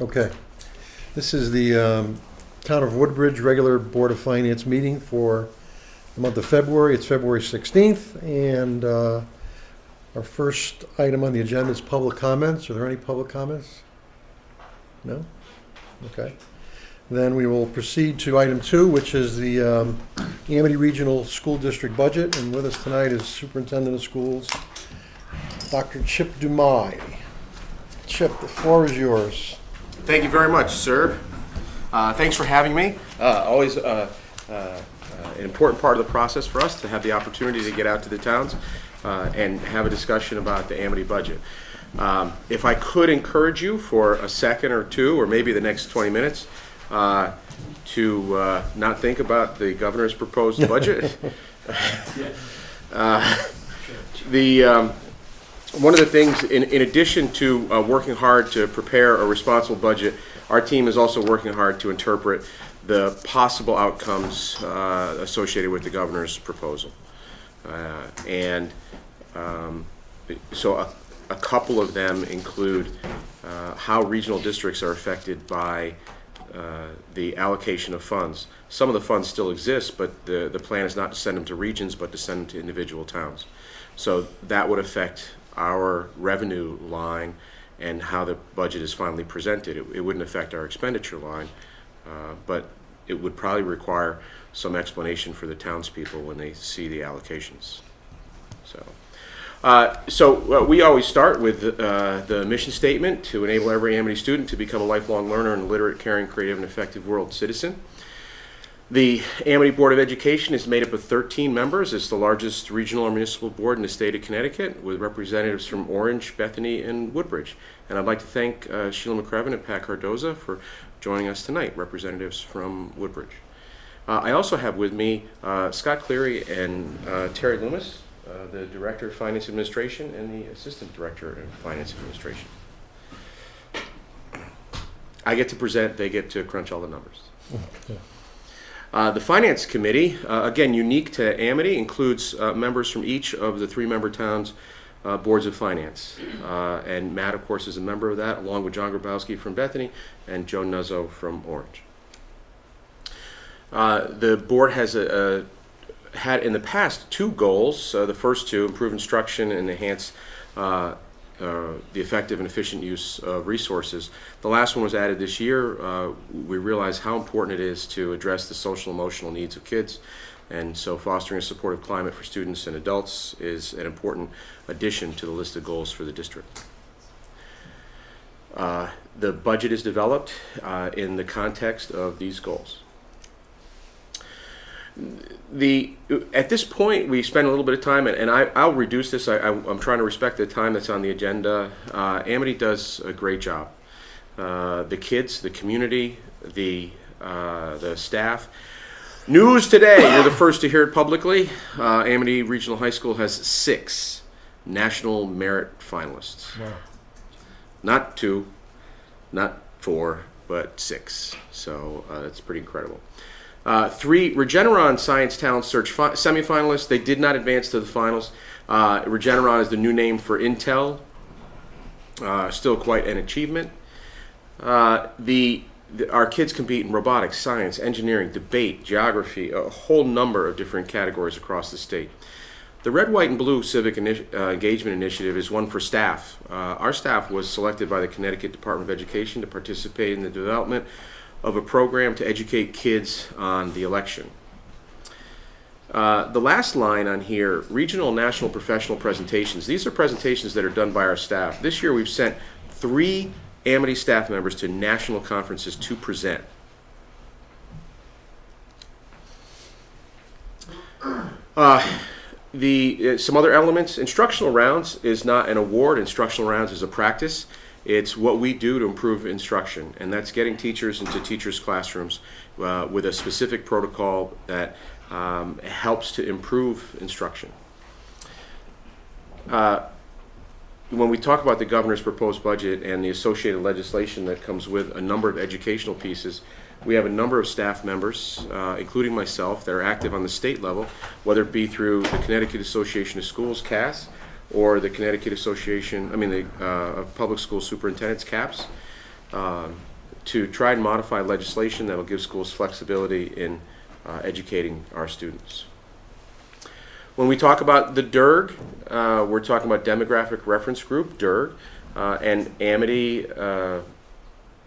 Okay. This is the Town of Woodbridge Regular Board of Finance meeting for the month of February. It's February 16th, and our first item on the agenda is public comments. Are there any public comments? No? Okay. Then we will proceed to item 2, which is the Amity Regional School District budget. And with us tonight is Superintendent of Schools, Dr. Chip Dumais. Chip, the floor is yours. Thank you very much, sir. Thanks for having me. Always an important part of the process for us to have the opportunity to get out to the towns and have a discussion about the Amity budget. If I could encourage you for a second or two, or maybe the next 20 minutes, to not think about the governor's proposed budget. One of the things, in addition to working hard to prepare a responsible budget, our team is also working hard to interpret the possible outcomes associated with the governor's proposal. So a couple of them include how regional districts are affected by the allocation of funds. Some of the funds still exist, but the plan is not to send them to regions, but to send them to individual towns. So that would affect our revenue line and how the budget is finally presented. It wouldn't affect our expenditure line, but it would probably require some explanation for the townspeople when they see the allocations. So we always start with the mission statement: to enable every Amity student to become a lifelong learner and literate, caring, creative, and effective world citizen. The Amity Board of Education is made up of 13 members. It's the largest regional or municipal board in the state of Connecticut, with representatives from Orange, Bethany, and Woodbridge. And I'd like to thank Sheila McCrevin and Pat Cardoza for joining us tonight, representatives from Woodbridge. I also have with me Scott Cleary and Terry Loomis, the Director of Finance Administration and the Assistant Director of Finance Administration. I get to present, they get to crunch all the numbers. Okay. The Finance Committee, again unique to Amity, includes members from each of the 3-member towns' boards of finance. And Matt, of course, is a member of that, along with John Grabowski from Bethany and Joe Nuzzo from Orange. The board has had in the past 2 goals. The first 2, improve instruction and enhance the effective and efficient use of resources. The last one was added this year. We realize how important it is to address the social and emotional needs of kids, and so fostering a supportive climate for students and adults is an important addition to the list of goals for the district. The budget is developed in the context of these goals. At this point, we spend a little bit of time, and I'll reduce this. I'm trying to respect the time that's on the agenda. Amity does a great job. The kids, the community, the staff. News today, you're the first to hear it publicly. Amity Regional High School has 6 National Merit finalists. Wow. Not 2, not 4, but 6. So that's pretty incredible. 3 Regeneron Science Talent Search semifinalists. They did not advance to the finals. Regeneron is the new name for Intel. Still quite an achievement. Our kids compete in robotics, science, engineering, debate, geography, a whole number of different categories across the state. The Red, White, and Blue Civic Engagement Initiative is one for staff. Our staff was selected by the Connecticut Department of Education to participate in the development of a program to educate kids on the election. The last line on here, regional and national professional presentations. These are presentations that are done by our staff. This year we've sent 3 Amity staff members to national conferences to present. Some other elements. Instructional Rounds is not an award. Instructional Rounds is a practice. It's what we do to improve instruction, and that's getting teachers into teachers' classrooms with a specific protocol that helps to improve instruction. When we talk about the governor's proposed budget and the associated legislation that comes with a number of educational pieces, we have a number of staff members, including myself, that are active on the state level, whether it be through the Connecticut Association of Schools, CAS, or the Connecticut Association, of Public School Superintendents, CAPS. to try and modify legislation that will give schools flexibility in educating our students. When we talk about the DERG, we're talking about Demographic Reference Group, DERG, and Amity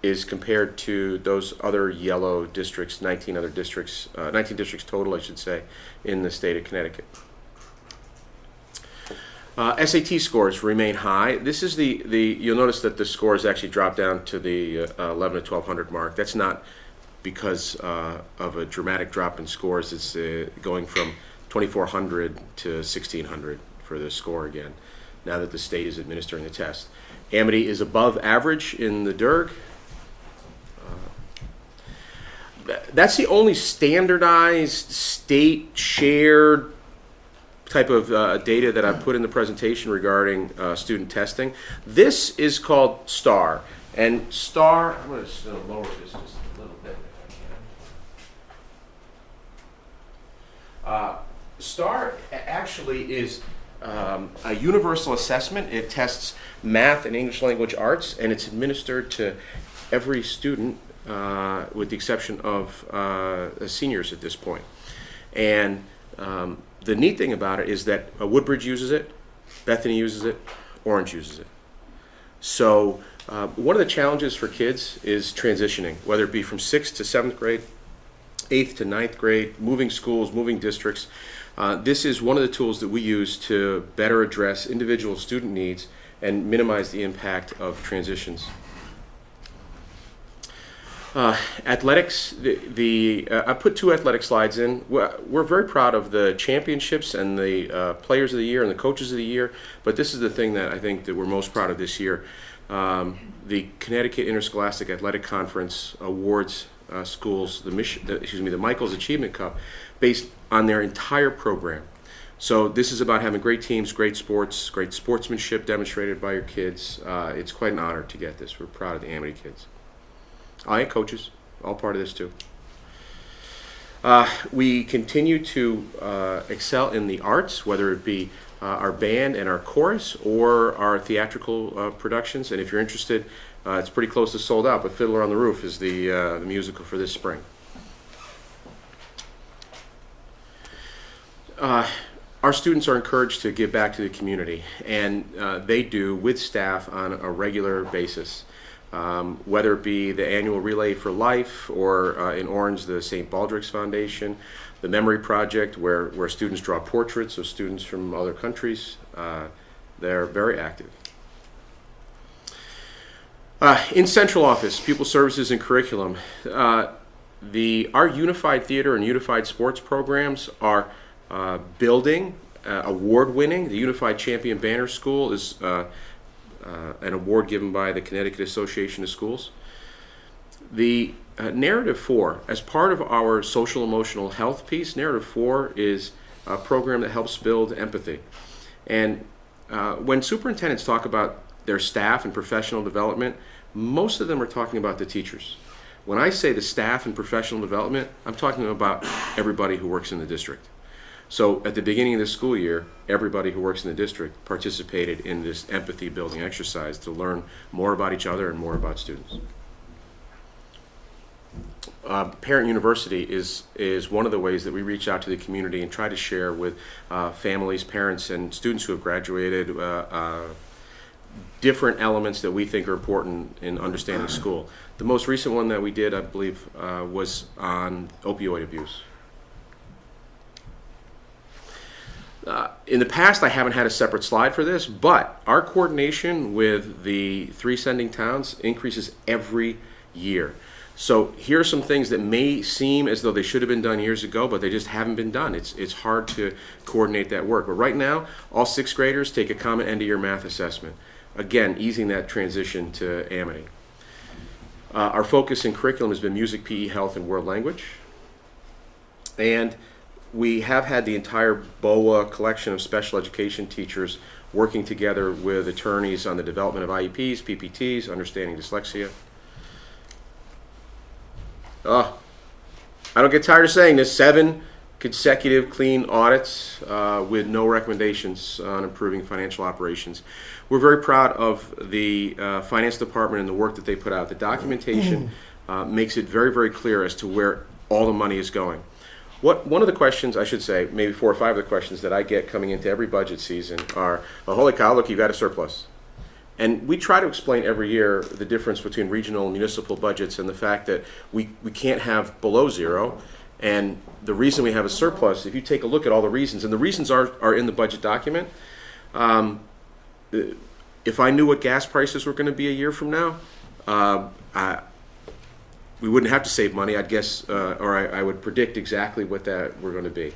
is compared to those other yellow districts, 19 other districts, 19 districts total, I should say, in the state of Connecticut. SAT scores remain high. This is you'll notice that the scores actually drop down to the 11 to 1200 mark. That's not because of a dramatic drop in scores. It's going from 2400 to 1600 for the score again, now that the state is administering the test. Amity is above average in the DERG. That's the only standardized state shared type of data that I put in the presentation regarding student testing. This is called STAR, and STAR, I'm going to lower this just a little bit if I can. STAR actually is a universal assessment. It tests math and English language arts, and it's administered to every student with the exception of seniors at this point. And the neat thing about it is that Woodbridge uses it, Bethany uses it, Orange uses it. So one of the challenges for kids is transitioning, whether it be from 6th to 7th grade, 8th to 9th grade, moving schools, moving districts. This is one of the tools that we use to better address individual student needs and minimize the impact of transitions. Athletics, I put 2 athletic slides in. We're very proud of the championships and the players of the year and the coaches of the year, but this is the thing that I think that we're most proud of this year. The Connecticut Interscholastic Athletic Conference awards schools the Michaels Achievement Cup based on their entire program. So this is about having great teams, great sports, great sportsmanship demonstrated by your kids. It's quite an honor to get this. We're proud of the Amity kids. And coaches, all part of this too. We continue to excel in the arts, whether it be our band and our chorus or our theatrical productions. And if you're interested, it's pretty close to sold out, but Fiddler on the Roof is the musical for this spring. Our students are encouraged to give back to the community, and they do with staff on a regular basis. Whether it be the annual Relay for Life or in Orange, the St. Baldrick's Foundation, the Memory Project, where students draw portraits of students from other countries. They're very active. In central office, pupil services and curriculum, our unified theater and unified sports programs are building, award-winning. The Unified Champion Banner School is an award given by the Connecticut Association of Schools. The Narrative 4, as part of our social emotional health piece, Narrative 4 is a program that helps build empathy. And when superintendents talk about their staff and professional development, most of them are talking about the teachers. When I say the staff and professional development, I'm talking about everybody who works in the district. So at the beginning of the school year, everybody who works in the district participated in this empathy building exercise to learn more about each other and more about students. Parent University is one of the ways that we reach out to the community and try to share with families, parents, and students who have graduated different elements that we think are important in understanding school. The most recent one that we did, I believe, was on opioid abuse. In the past, I haven't had a separate slide for this, but our coordination with the 3 sending towns increases every year. So here are some things that may seem as though they should have been done years ago, but they just haven't been done. It's hard to coordinate that work. But right now, all 6th graders take a common end-of-year math assessment. Again, easing that transition to Amity. Our focus in curriculum has been music, PE, health, and world language. And we have had the entire BOA collection of special education teachers working together with attorneys on the development of IEPs, PPTs, understanding dyslexia. I don't get tired of saying this, 7 consecutive clean audits with no recommendations on improving financial operations. We're very proud of the finance department and the work that they put out. The documentation makes it very, very clear as to where all the money is going. One of the questions, I should say, maybe 4 or 5 of the questions that I get coming into every budget season are, oh, holy cow, look, you've got a surplus. And we try to explain every year the difference between regional and municipal budgets and the fact that we can't have below zero. And the reason we have a surplus, if you take a look at all the reasons, and the reasons are in the budget document. If I knew what gas prices were going to be a year from now, we wouldn't have to save money, I'd guess, or I would predict exactly what that we're going to be.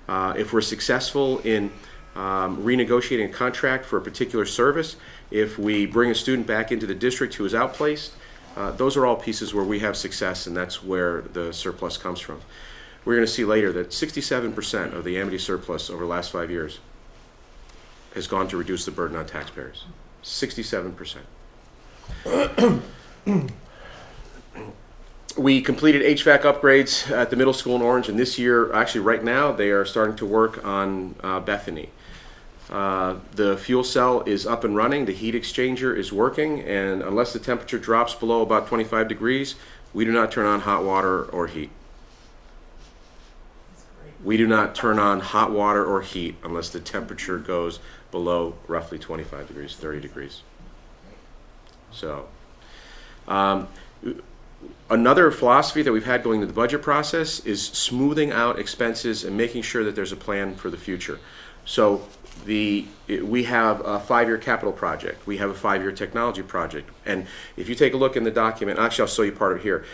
If we're successful in renegotiating a contract for a particular service, if we bring a student back into the district who is outplaced, those are all pieces where we have success, and that's where the surplus comes from. We're going to see later that 67% of the Amity surplus over the last 5 years has gone to reduce the burden on taxpayers. 67%. We completed HVAC upgrades at the middle school in Orange, and this year, actually right now, they are starting to work on Bethany. The fuel cell is up and running, the heat exchanger is working, and unless the temperature drops below about 25 degrees, we do not turn on hot water or heat. We do not turn on hot water or heat unless the temperature goes below roughly 25 degrees, 30 degrees. So, another philosophy that we've had going into the budget process is smoothing out expenses and making sure that there's a plan for the future. So we have a 5-year capital project. We have a 5-year technology project. And if you take a look in the document, actually I'll show you part of it here,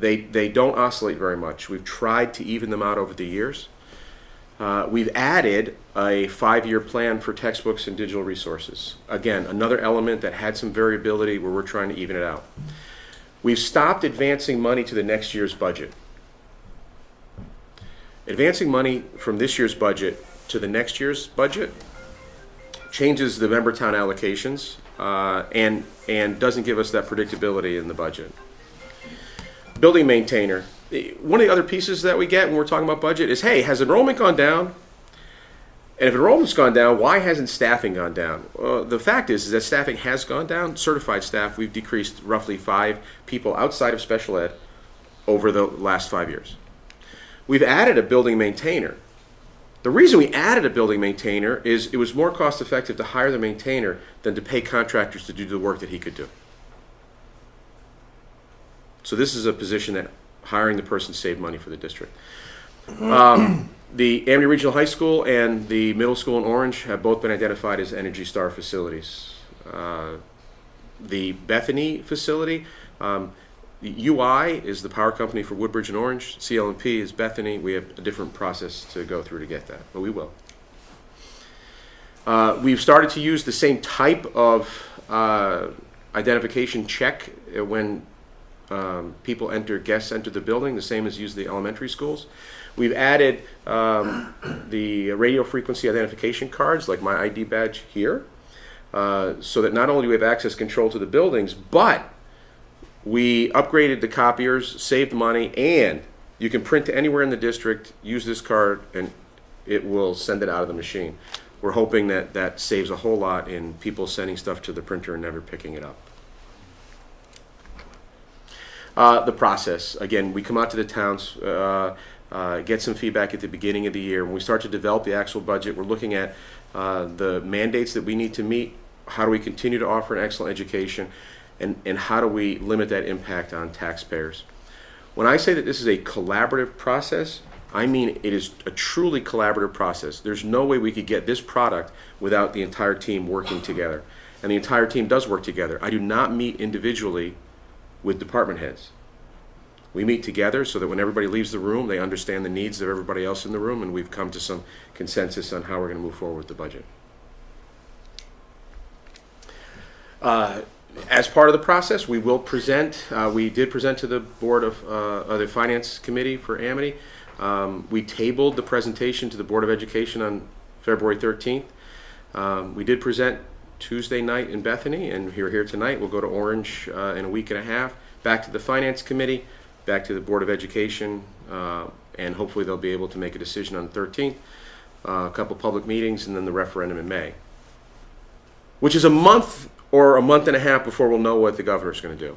they don't oscillate very much. We've tried to even them out over the years. We've added a 5-year plan for textbooks and digital resources. Again, another element that had some variability where we're trying to even it out. We've stopped advancing money to the next year's budget. Advancing money from this year's budget to the next year's budget changes the member town allocations and doesn't give us that predictability in the budget. Building maintainer. One of the other pieces that we get when we're talking about budget is, hey, has enrollment gone down? And if enrollment's gone down, why hasn't staffing gone down? The fact is that staffing has gone down. Certified staff, we've decreased roughly 5 people outside of special ed over the last 5 years. We've added a building maintainer. The reason we added a building maintainer is it was more cost effective to hire the maintainer than to pay contractors to do the work that he could do. So this is a position that hiring the person saved money for the district. The Amity Regional High School and the middle school in Orange have both been identified as Energy Star facilities. The Bethany facility, UI is the power company for Woodbridge and Orange. CL&P is Bethany. We have a different process to go through to get that, but we will. We've started to use the same type of identification check when guests enter the building, the same as used the elementary schools. We've added the radio frequency identification cards, like my ID badge here, so that not only do we have access control to the buildings, but we upgraded the copiers, saved money, and you can print to anywhere in the district, use this card, and it will send it out of the machine. We're hoping that that saves a whole lot in people sending stuff to the printer and never picking it up. The process, again, we come out to the towns, get some feedback at the beginning of the year. When we start to develop the actual budget, we're looking at the mandates that we need to meet, how do we continue to offer an excellent education, and how do we limit that impact on taxpayers. When I say that this is a collaborative process, I mean it is a truly collaborative process. There's no way we could get this product without the entire team working together. And the entire team does work together. I do not meet individually with department heads. We meet together so that when everybody leaves the room, they understand the needs of everybody else in the room, and we've come to some consensus on how we're going to move forward with the budget. As part of the process, we will present, we did present to the Board of the Finance Committee for Amity. We tabled the presentation to the Board of Education on February 13th. We did present Tuesday night in Bethany, and if you're here tonight, we'll go to Orange in a week and a half, back to the Finance Committee, back to the Board of Education, and hopefully they'll be able to make a decision on the 13th, a couple public meetings, and then the referendum in May, which is a month or a month and a half before we'll know what the governor's going to do.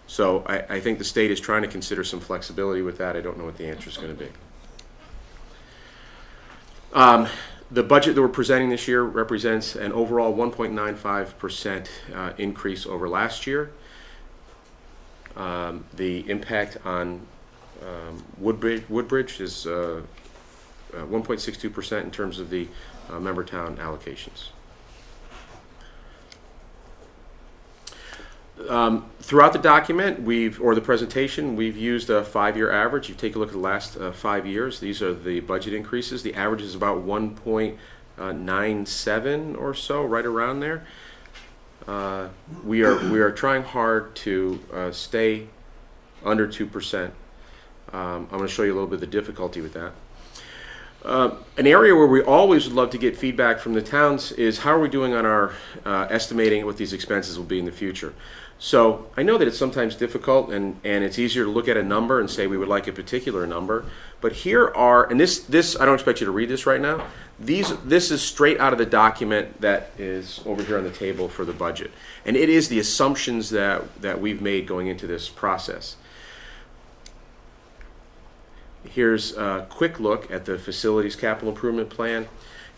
So I think the state is trying to consider some flexibility with that. I don't know what the answer is going to be. The budget that we're presenting this year represents an overall 1.95% increase over last year. The impact on Woodbridge is 1.62% in terms of the member town allocations. Throughout the document, or the presentation, we've used a 5-year average. You take a look at the last 5 years. These are the budget increases. The average is about 1.97 or so, right around there. We are trying hard to stay under 2%. I'm going to show you a little bit of the difficulty with that. An area where we always would love to get feedback from the towns is how are we doing on our estimating what these expenses will be in the future. So I know that it's sometimes difficult and it's easier to look at a number and say we would like a particular number, but here are, and this I don't expect you to read this right now, this is straight out of the document that is over here on the table for the budget. And it is the assumptions that we've made going into this process. Here's a quick look at the facilities capital improvement plan.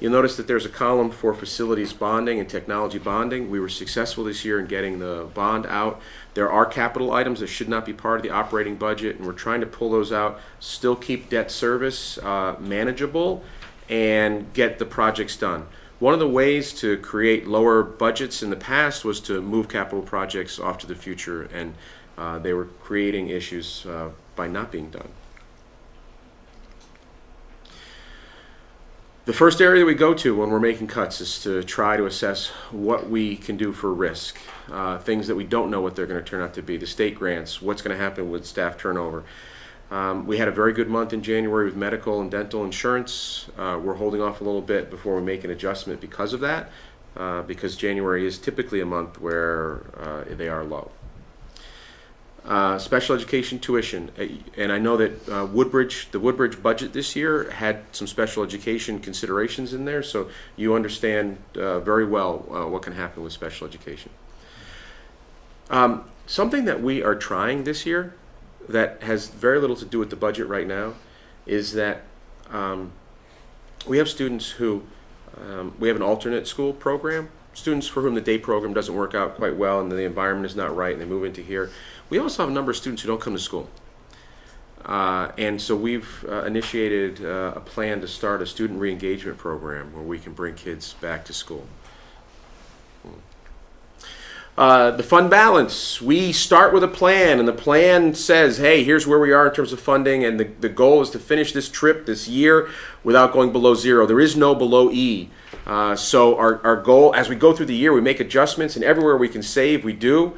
You'll notice that there's a column for facilities bonding and technology bonding. We were successful this year in getting the bond out. There are capital items that should not be part of the operating budget, and we're trying to pull those out, still keep debt service manageable, and get the projects done. One of the ways to create lower budgets in the past was to move capital projects off to the future, and they were creating issues by not being done. The first area that we go to when we're making cuts is to try to assess what we can do for risk, things that we don't know what they're going to turn out to be, the state grants, what's going to happen with staff turnover. We had a very good month in January with medical and dental insurance. We're holding off a little bit before we make an adjustment because of that, because January is typically a month where they are low. Special education tuition, and I know that the Woodbridge budget this year had some special education considerations in there, so you understand very well what can happen with special education. Something that we are trying this year that has very little to do with the budget right now is that we have students who, we have an alternate school program, students for whom the day program doesn't work out quite well and the environment is not right and they move into here. We also have a number of students who don't come to school. And so we've initiated a plan to start a student re-engagement program where we can bring kids back to school. The fund balance. We start with a plan, and the plan says, hey, here's where we are in terms of funding, and the goal is to finish this trip this year without going below zero. There is no below E. So our goal, as we go through the year, we make adjustments, and everywhere we can save, we do.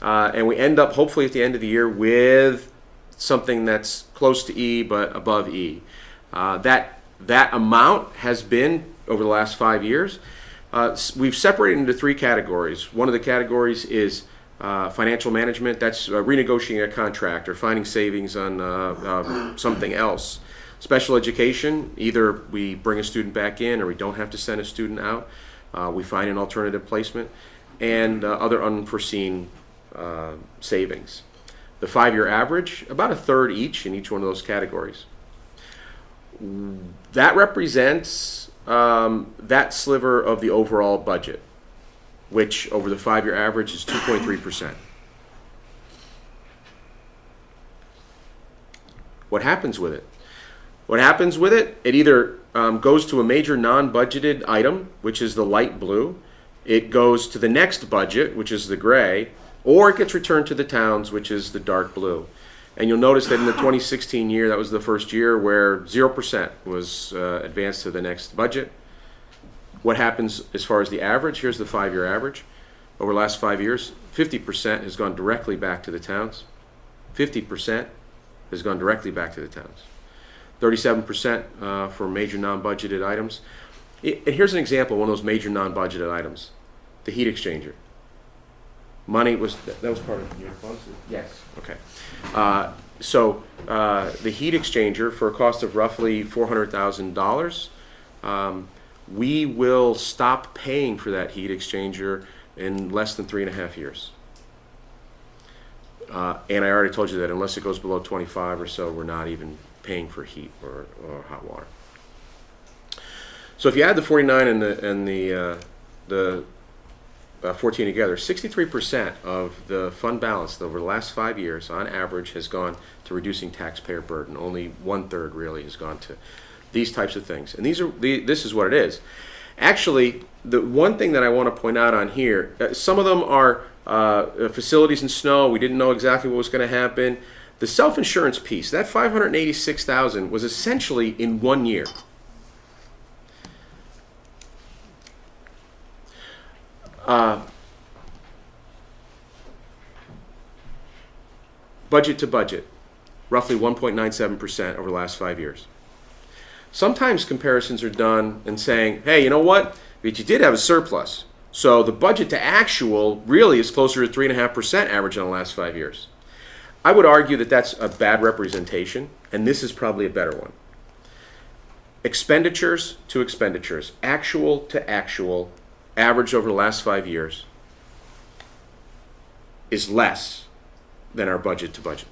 And we end up, hopefully at the end of the year, with something that's close to E but above E. That amount has been, over the last 5 years, we've separated into 3 categories. One of the categories is financial management. That's renegotiating a contract or finding savings on something else. Special education, either we bring a student back in or we don't have to send a student out. We find an alternative placement. And other unforeseen savings. The 5-year average, about a third each in each one of those categories. That represents that sliver of the overall budget, which over the 5-year average is 2.3%. What happens with it? What happens with it? It either goes to a major non-budgeted item, which is the light blue. It goes to the next budget, which is the gray, or it gets returned to the towns, which is the dark blue. And you'll notice that in the 2016 year, that was the first year where 0% was advanced to the next budget. What happens as far as the average? Here's the 5-year average. Over the last 5 years, 50% has gone directly back to the towns. 50% has gone directly back to the towns. 37% for major non-budgeted items. And here's an example of one of those major non-budgeted items. The heat exchanger. Money was, that was part of your funds? Yes. Okay. So the heat exchanger, for a cost of roughly $400,000, we will stop paying for that heat exchanger in less than 3.5 years. And I already told you that unless it goes below 25 or so, we're not even paying for heat or hot water. So if you add the 49 and the 14 together, 63% of the fund balance over the last 5 years, on average, has gone to reducing taxpayer burden. Only 1/3 really has gone to these types of things. And this is what it is. Actually, the one thing that I want to point out on here, some of them are facilities and snow. We didn't know exactly what was going to happen. The self-insurance piece, that $586,000 was essentially in 1 year. Budget to budget, roughly 1.97% over the last 5 years. Sometimes comparisons are done and saying, hey, you know what? But you did have a surplus. So the budget to actual really is closer to 3.5% average in the last 5 years. I would argue that that's a bad representation, and this is probably a better one. Expenditures to expenditures, actual to actual, average over the last 5 years is less than our budget to budget.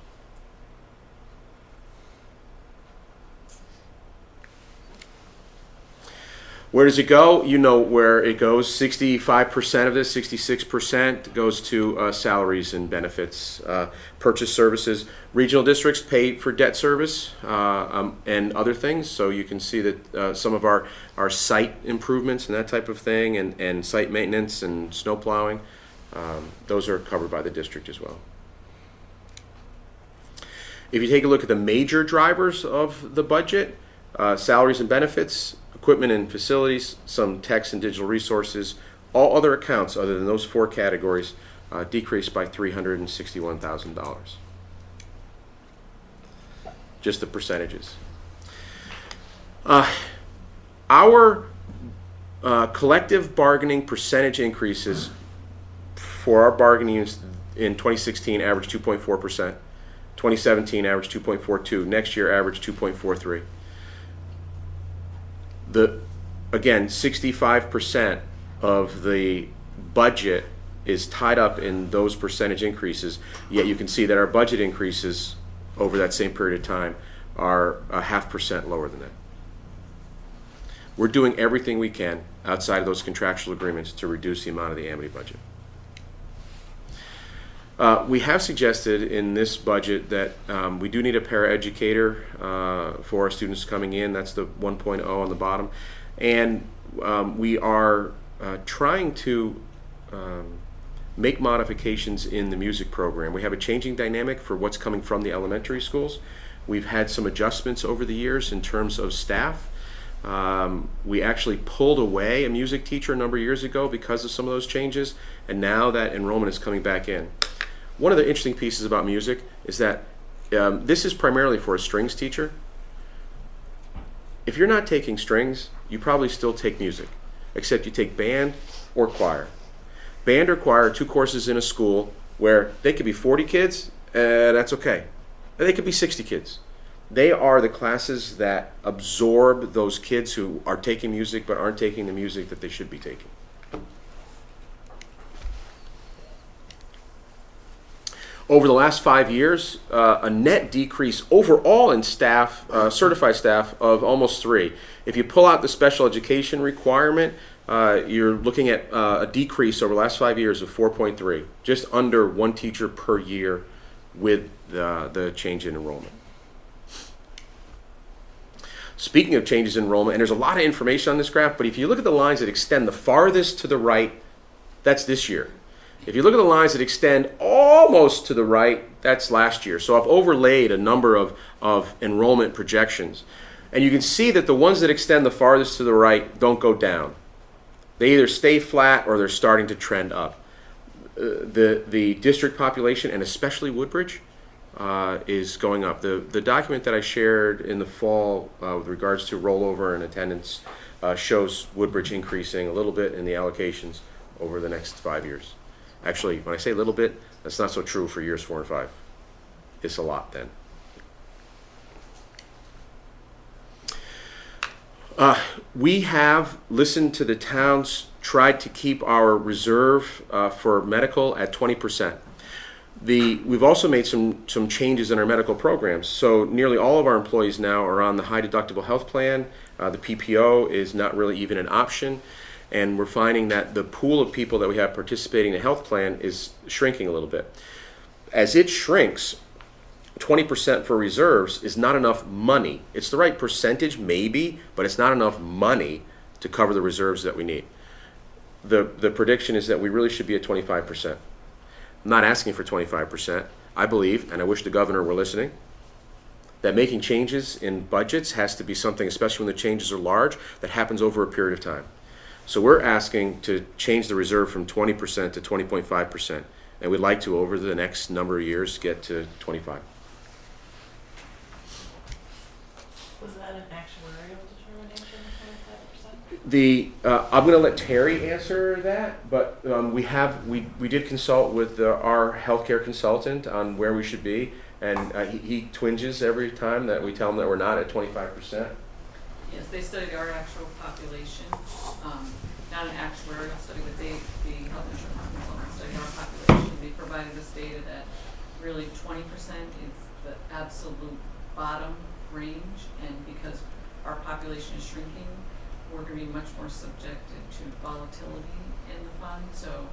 Where does it go? You know where it goes. 65% of this, 66% goes to salaries and benefits, purchase services. Regional districts pay for debt service and other things. So you can see that some of our site improvements and that type of thing, and site maintenance and snow plowing, those are covered by the district as well. If you take a look at the major drivers of the budget, salaries and benefits, equipment and facilities, some text and digital resources, all other accounts other than those 4 categories decreased by $361,000. Just the percentages. Our collective bargaining percentage increases for our bargaining units in 2016 averaged 2.4%. 2017 averaged 2.42. Next year averaged 2.43. Again, 65% of the budget is tied up in those percentage increases, yet you can see that our budget increases over that same period of time are 0.5% lower than that. We're doing everything we can outside of those contractual agreements to reduce the amount of the Amity budget. We have suggested in this budget that we do need a paraeducator for our students coming in. That's the 1.0 on the bottom. And we are trying to make modifications in the music program. We have a changing dynamic for what's coming from the elementary schools. We've had some adjustments over the years in terms of staff. We actually pulled away a music teacher a number of years ago because of some of those changes, and now that enrollment is coming back in. One of the interesting pieces about music is that this is primarily for a strings teacher. If you're not taking strings, you probably still take music, except you take band or choir. Band or choir are 2 courses in a school where they could be 40 kids, that's okay. They could be 60 kids. They are the classes that absorb those kids who are taking music but aren't taking the music that they should be taking. Over the last 5 years, a net decrease overall in staff, certified staff, of almost 3. If you pull out the special education requirement, you're looking at a decrease over the last 5 years of 4.3, just under 1 teacher per year with the change in enrollment. Speaking of changes in enrollment, and there's a lot of information on this graph, but if you look at the lines that extend the farthest to the right, that's this year. If you look at the lines that extend almost to the right, that's last year. So I've overlaid a number of enrollment projections. And you can see that the ones that extend the farthest to the right don't go down. They either stay flat or they're starting to trend up. The district population, and especially Woodbridge, is going up. The document that I shared in the fall with regards to rollover and attendance shows Woodbridge increasing a little bit in the allocations over the next 5 years. Actually, when I say a little bit, that's not so true for years 4 and 5. It's a lot then. We have listened to the towns, tried to keep our reserve for medical at 20%. We've also made some changes in our medical programs. So nearly all of our employees now are on the high deductible health plan. The PPO is not really even an option. And we're finding that the pool of people that we have participating in the health plan is shrinking a little bit. As it shrinks, 20% for reserves is not enough money. It's the right percentage, maybe, but it's not enough money to cover the reserves that we need. The prediction is that we really should be at 25%. I'm not asking for 25%. I believe, and I wish the governor were listening, that making changes in budgets has to be something, especially when the changes are large, that happens over a period of time. So we're asking to change the reserve from 20% to 20.5%, and we'd like to, over the next number of years, get to 25. Was that an actuarial determination of 25%? I'm going to let Terry answer that, but we did consult with our healthcare consultant on where we should be, and he twinges every time that we tell him that we're not at 25%. Yes, they studied our actual population, not an actuarial study, but the health insurance consultant studied our population. They provided us data that really 20% is the absolute bottom range, and because our population is shrinking, we're going to be much more subjected to volatility in the fund. So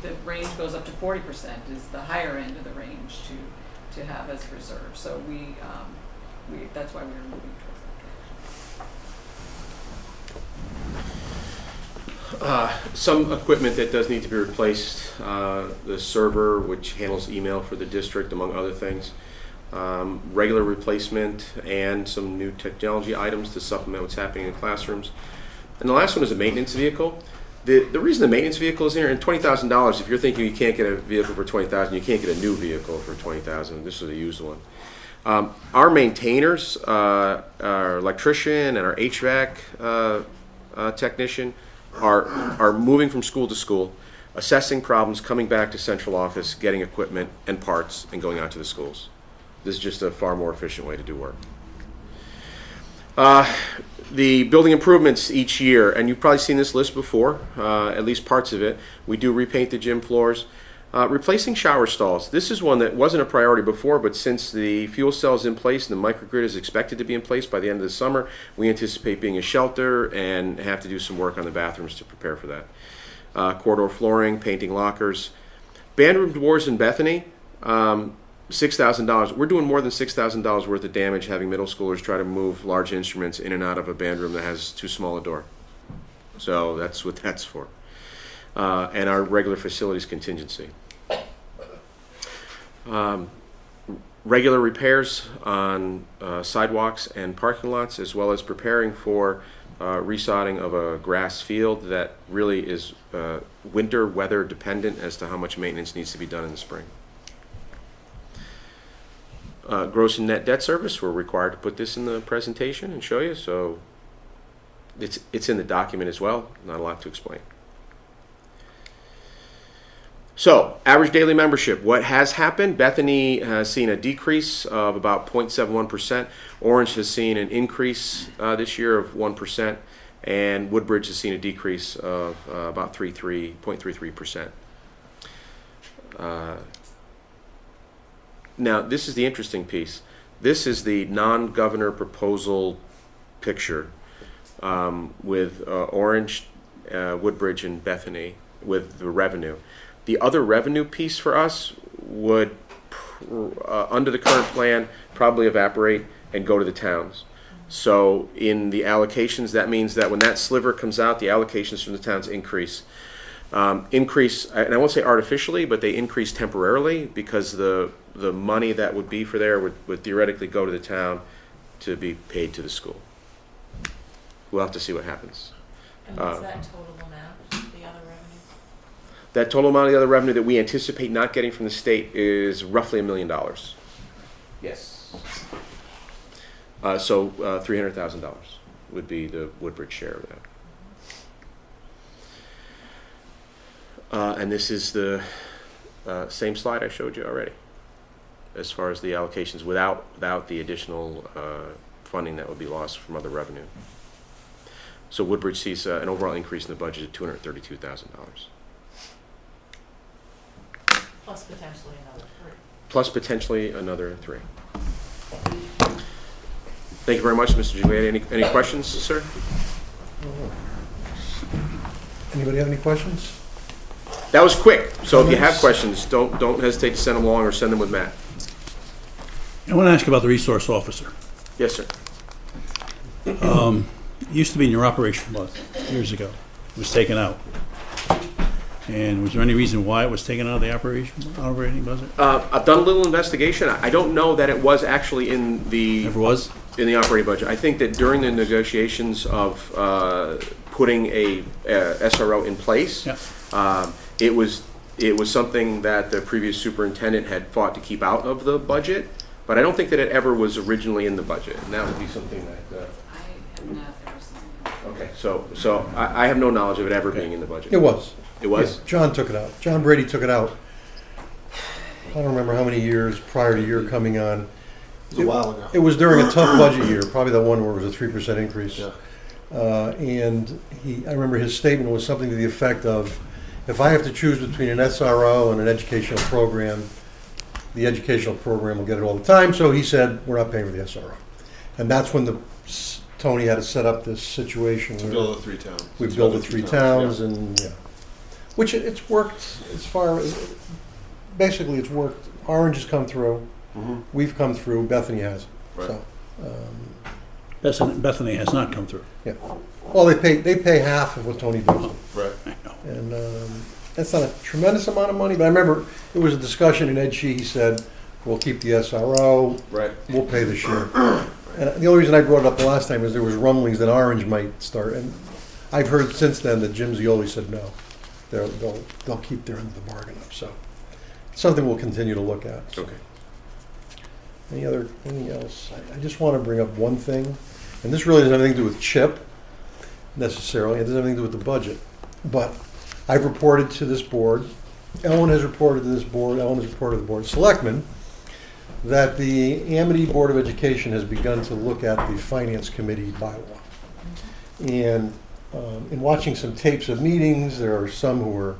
the range goes up to 40% is the higher end of the range to have as reserve. So that's why we were moving towards that direction. Some equipment that does need to be replaced, the server which handles email for the district, among other things. Regular replacement and some new technology items to supplement what's happening in classrooms. And the last one is a maintenance vehicle. The reason the maintenance vehicle is in here, and $20,000, if you're thinking you can't get a vehicle for $20,000, you can't get a new vehicle for $20,000. This is a used one. Our maintainers, our electrician and our HVAC technician are moving from school to school, assessing problems, coming back to central office, getting equipment and parts, and going out to the schools. This is just a far more efficient way to do work. The building improvements each year, and you've probably seen this list before, at least parts of it. We do repaint the gym floors. Replacing shower stalls. This is one that wasn't a priority before, but since the fuel cell is in place and the microgrid is expected to be in place by the end of the summer, we anticipate being a shelter and have to do some work on the bathrooms to prepare for that. Corridor flooring, painting lockers. Band room doors in Bethany, $6,000. We're doing more than $6,000 worth of damage having middle schoolers try to move large instruments in and out of a band room that has too small a door. So that's what that's for. And our regular facilities contingency. Regular repairs on sidewalks and parking lots, as well as preparing for resodding of a grass field that really is winter weather dependent as to how much maintenance needs to be done in the spring. Gross and net debt service, we're required to put this in the presentation and show you, so it's in the document as well, not a lot to explain. So, average daily membership. What has happened? Bethany has seen a decrease of about 0.71%. Orange has seen an increase this year of 1%. And Woodbridge has seen a decrease of about 0.33%. Now, this is the interesting piece. This is the non-governor proposal picture with Orange, Woodbridge, and Bethany with the revenue. The other revenue piece for us would, under the current plan, probably evaporate and go to the towns. So in the allocations, that means that when that sliver comes out, the allocations from the towns increase. And I won't say artificially, but they increase temporarily because the money that would be for there would theoretically go to the town to be paid to the school. We'll have to see what happens. And what's that total amount, the other revenue? That total amount of the other revenue that we anticipate not getting from the state is roughly $1 million. Yes. So $300,000 would be the Woodbridge share of that. And this is the same slide I showed you already, as far as the allocations without the additional funding that would be lost from other revenue. So Woodbridge sees an overall increase in the budget of $232,000. Plus potentially another 3. plus potentially another 3. Thank you very much, Mr. Giuliani. Any questions, sir? Anybody have any questions? That was quick, so if you have Comments? questions, don't hesitate to send them along or send them with Matt. I want to ask about the resource officer. Yes, sir. It used to be in your operation budget years ago. It was taken out. And was there any reason why it was taken out of the operating budget? I've done a little investigation. I don't know that it was actually in the Never was? in the operating budget. I think that during the negotiations of putting a SRO in place, Yeah. it was something that the previous superintendent had fought to keep out of the budget, but I don't think that it ever was originally in the budget, and that would be something that. I have not ever seen that. Okay, so I have no knowledge of it ever being in the budget. It was. It was? Yeah, John took it out. John Brady took it out. I don't remember how many years prior to your coming on. It was a while ago. It was during a tough budget year, probably the one where it was a 3% increase. Yeah. And I remember his statement was something to the effect of, if I have to choose between an SRO and an educational program, the educational program will get it all the time. So he said, we're not paying for the SRO. And that's when Tony had to set up this situation To where build the 3 towns. we To built build the 3 towns and, yeah. Which it's worked as far as, basically it's worked. Orange has come through, Mhm. we've come through, Bethany hasn't. Right. So, Bethany has not come through. yeah. Well, they pay half of what Tony does. Right. I know. And that's not a tremendous amount of money, but I remember it was a discussion in Ed Shee, he said, we'll keep the SRO, Right. we'll pay the share. And the only reason I brought it up the last time is there was rumblings that Orange might start, and I've heard since then that Jim Zioli said no. They'll keep their end of the bargain up, so it's something we'll continue to look at. So. Okay. Anything else? I just want to bring up one thing, and this really doesn't have anything to do with CHIP necessarily, it doesn't have anything to do with the budget, but I've reported to this board, Ellen has reported to this board, Ellen has reported to the Board of Selectmen, that the Amity Board of Education has begun to look at the Finance Committee bylaw. And in watching some tapes of meetings, there are some who are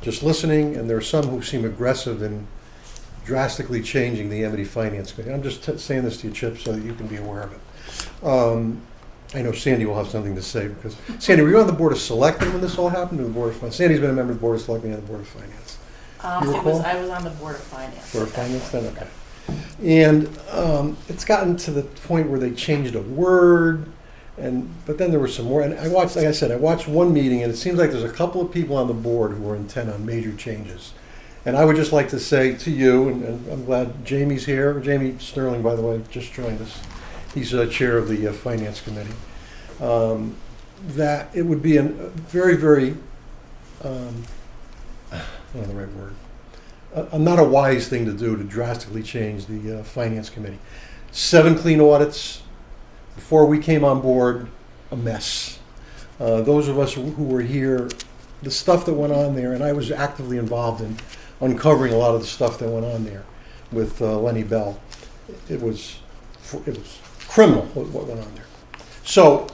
just listening, and there are some who seem aggressive in drastically changing the Amity Finance Committee. I'm just saying this to you, Chip, so that you can be aware of it. I know Sandy will have something to say, because, Sandy, were you on the Board of Selectmen when this all happened, or the Board of Finance? Sandy's been a member of the Board of Selectmen and the Board of Finance. You recall? I was on the Board of Finance. Board at of that Finance, point. then, okay. And it's gotten to the point where they changed a word, but then there were some more. And I watched, like I said, I watched one meeting, and it seems like there's a couple of people on the board who are intent on major changes. And I would just like to say to you, and I'm glad Jamie's here. Jamie Sterling, by the way, just joined us. He's chair of the Finance Committee. That it would be a very, very, I don't know the right word, not a wise thing to do to drastically change the Finance Committee. 7 clean audits. Before we came on board, a mess. Those of us who were here, the stuff that went on there, and I was actively involved in uncovering a lot of the stuff that went on there with Lenny Bell. It was criminal what went on there. So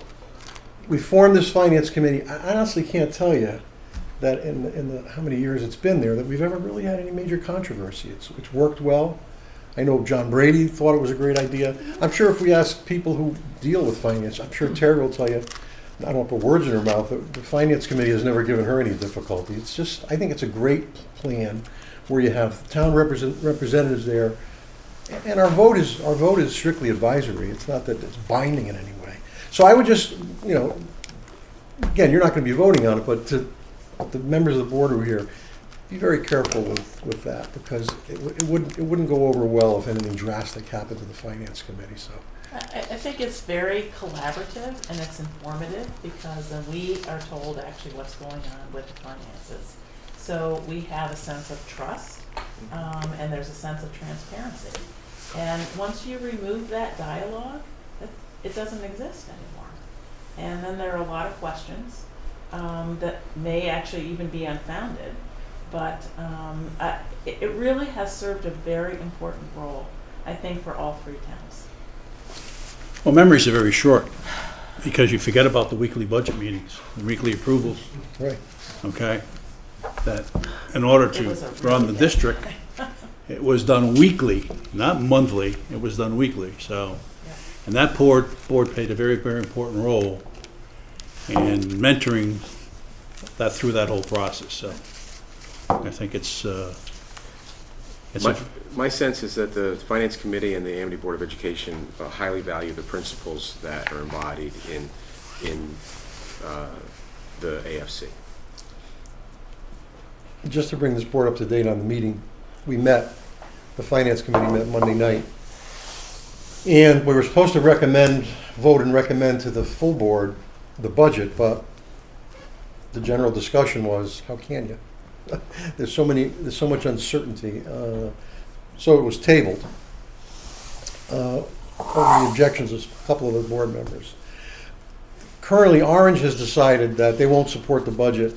we formed this Finance Committee. I honestly can't tell you that in the how many years it's been there that we've ever really had any major controversy. It's worked well. I know John Brady thought it was a great idea. I'm sure if we ask people who deal with finance, I'm sure Terry will tell you, I don't want to put words in her mouth, the Finance Committee has never given her any difficulty. It's just, I think it's a great plan where you have town representatives there, and our vote is strictly advisory. It's not that it's binding in any way. So I would just, again, you're not going to be voting on it, but to the members of the board who are here, be very careful with that, because it wouldn't go over well if anything drastic happened to the Finance Committee. So I think it's very collaborative and it's informative, because then we are told actually what's going on with the finances. So we have a sense of trust, and there's a sense of transparency. And once you remove that dialogue, it doesn't exist anymore. And then there are a lot of questions that may actually even be unfounded. But it really has served a very important role, I think, for all 3 towns. Well, memories are very short because you forget about the weekly budget meetings, the weekly approvals, right. okay? that in order It to was a run the really bad district, it was done weekly, not monthly, it was done weekly, so. Yeah. And that board played a very, very important role in mentoring that through that whole process, so. I think it's My sense is that the Finance Committee and the Amity Board of Education highly value the principles that are embodied in the AFC. Just to bring this board up to date on the meeting, we met, the Finance Committee met Monday night, and we were supposed to vote and recommend to the full board the budget, but the general discussion was, how can you? There's so much uncertainty. So it was tabled over the objections of a couple of the board members. Currently, Orange has decided that they won't support the budget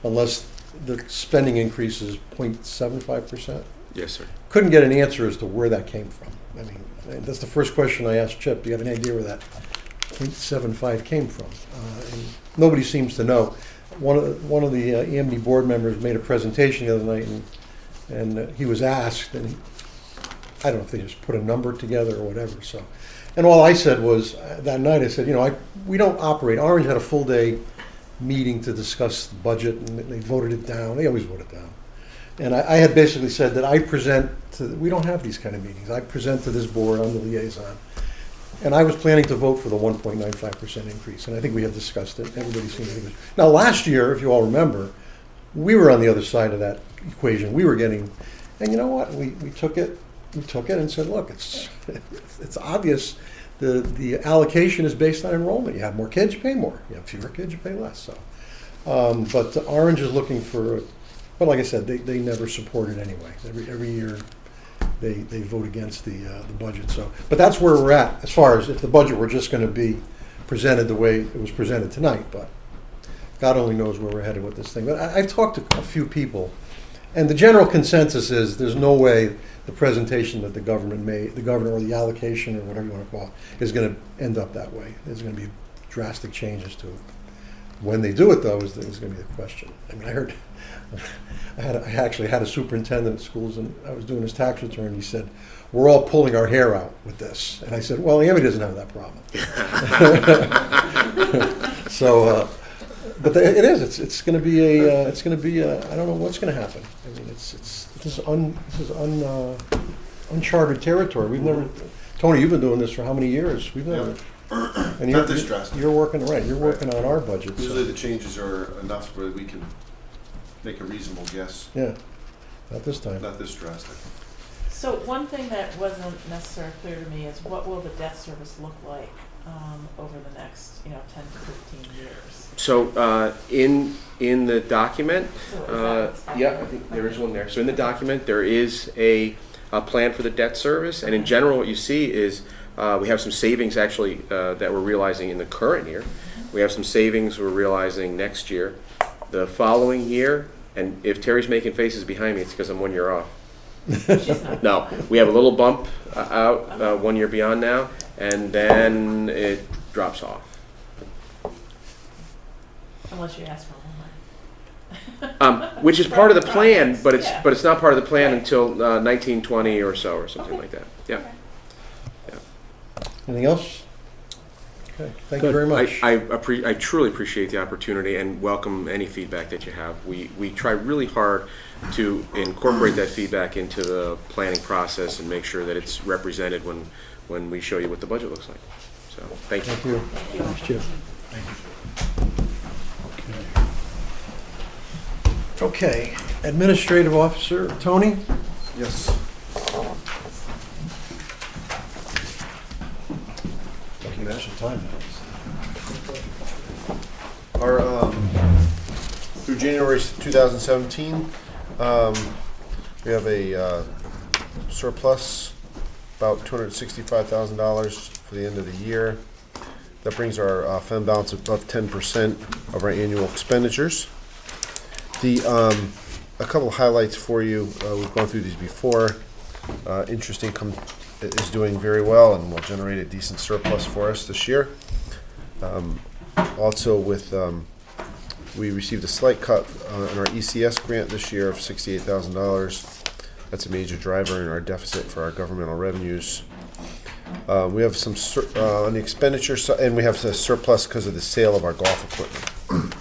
unless the spending increase is 0.75%. Yes, sir. Couldn't get an answer as to where that came from. I mean, that's the first question I asked Chip. Do you have any idea where that 0.75 came from? And nobody seems to know. One of the Amity board members made a presentation the other night, and he was asked, and I don't know if they just put a number together or whatever. So, and all I said was that night, I said, we don't operate. Orange had a full day meeting to discuss the budget, and they voted it down. They always vote it down. And I had basically said that we don't have these kind of meetings. I present to this board, I'm the liaison. And I was planning to vote for the 1.95% increase, and I think we had discussed it. Everybody seemed to think. Now, last year, if you all remember, we were on the other side of that equation. We were getting, and you know what? We took it and said, look, it's obvious. The allocation is based on enrollment. You have more kids, you pay more. You have fewer kids, you pay less. So, but Orange is looking for, but like I said, they never support it anyway. Every year. They vote against the budget. So, but that's where we're at as far as if the budget were just going to be presented the way it was presented tonight. But God only knows where we're headed with this thing. But I've talked to a few people, and the general consensus is there's no way the presentation that the governor or the allocation or whatever you want to call it, is going to end up that way. There's going to be drastic changes to it. When they do it, though, is going to be the question. I mean, I heard. I actually had a superintendent at schools, and I was doing his tax return. He said, "We're all pulling our hair out with this," and I said, "Well, Amity doesn't have that problem." So, but it is. It's going to be a. I don't know what's going to happen. I mean, this is uncharted territory. We've never. Tony, you've been doing this for how many years? We've never. And Not this drastic. You're working right. You're working on our budget. Usually the changes are enough where we can make a reasonable guess. Yeah, not this time. Not this drastic. So one thing that wasn't necessarily clear to me is what will the debt service look like over the next 10 to 15 years? So in the document, So is that yeah, I think there is one there. So in the document, there is a plan for the debt service, and in general, what you see is we have some savings actually that we're realizing in the current year. We have some savings we're realizing next year. The following year, and if Terry's making faces behind me, it's because I'm 1 year off. She's not. No, we have a little bump out 1 year beyond now, and then it drops off. Unless you ask for more money. Which is part of the plan, but Yeah. it's not part of the plan Right. until 1920 or so, or something Okay. like that. Yeah. Okay. Anything else? Okay, thank you Good. very much. I truly appreciate the opportunity and welcome any feedback that you have. We try really hard to incorporate that feedback into the planning process and make sure that it's represented when we show you what the budget looks like. So, thank you. Thank you. Thank you. Thanks, Chip. Okay, Administrative Officer, Tony? Yes. Recognition time. Our through January 2017, we have a surplus about $265,000 for the end of the year. That brings our fund balance above 10% of our annual expenditures. A couple of highlights for you. We've gone through these before. Interest income is doing very well and will generate a decent surplus for us this year. Also with We received a slight cut in our ECS grant this year of $68,000. That's a major driver in our deficit for our governmental revenues. We have some on the expenditure side, and we have a surplus because of the sale of our golf equipment.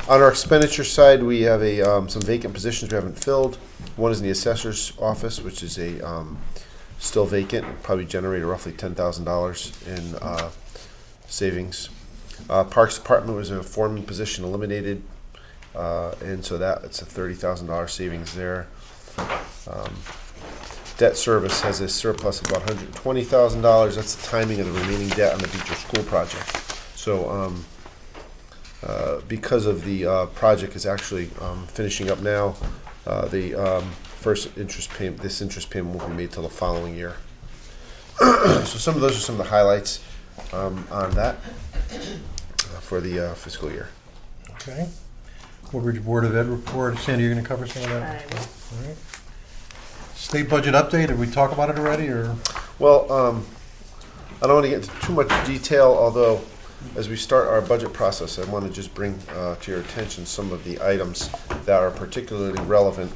On our expenditure side, we have some vacant positions we haven't filled. One is in the assessor's office, which is still vacant, probably generated roughly $10,000 in savings. Parks Department was a foreman position eliminated, and so it's a $30,000 savings there. Debt service has a surplus of about $120,000. That's the timing of the remaining debt on the Beecher School project. So because of the project is actually finishing up now, the first interest payment, this interest payment won't be made till the following year. So some of those are some of the highlights on that for the fiscal year. Okay. Woodbridge Board of Ed report. Sandy, you're going to cover some of that? I will. All right. State budget update. Did we talk about it already, or? Well, I don't want to get into too much detail, although as we start our budget process, I want to just bring to your attention some of the items that are particularly relevant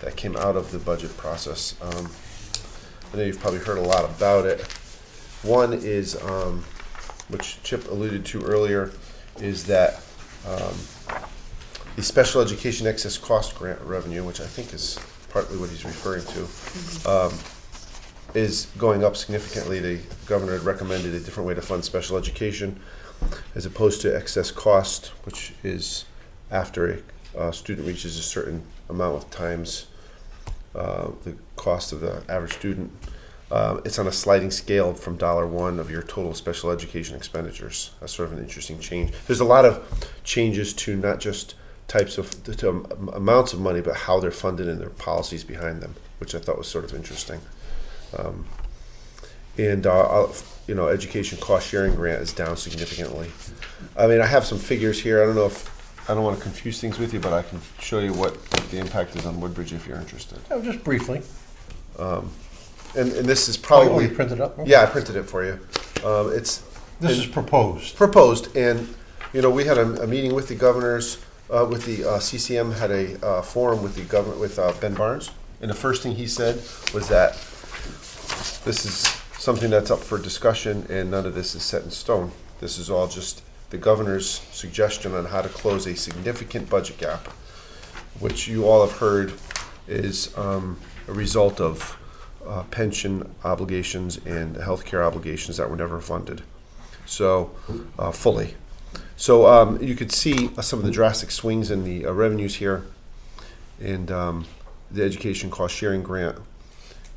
that came out of the budget process. I know you've probably heard a lot about it. One is, which Chip alluded to earlier, is that the special education excess cost grant revenue, which I think is partly what he's referring to, is going up significantly. The governor had recommended a different way to fund special education as opposed to excess cost, which is after a student reaches a certain amount of times the cost of the average student. It's on a sliding scale from $1 of your total special education expenditures. That's sort of an interesting change. There's a lot of changes to not just types of amounts of money, but how they're funded and their policies behind them, which I thought was sort of interesting. Education cost sharing grant is down significantly. I mean, I have some figures here. I don't want to confuse things with you, but I can show you what the impact is on Woodbridge if you're interested. Oh, just briefly. And this is probably. Oh, you printed it up? Okay. Yeah, I printed it for you. This is proposed. Proposed, and we had a meeting with the governors. With the CCM had a forum with the governor with Ben Barnes, and the first thing he said was that this is something that's up for discussion, and none of this is set in stone. This is all just the governor's suggestion on how to close a significant budget gap, which you all have heard is a result of pension obligations and healthcare obligations that were never funded, so fully. So you could see some of the drastic swings in the revenues here, and the education cost sharing grant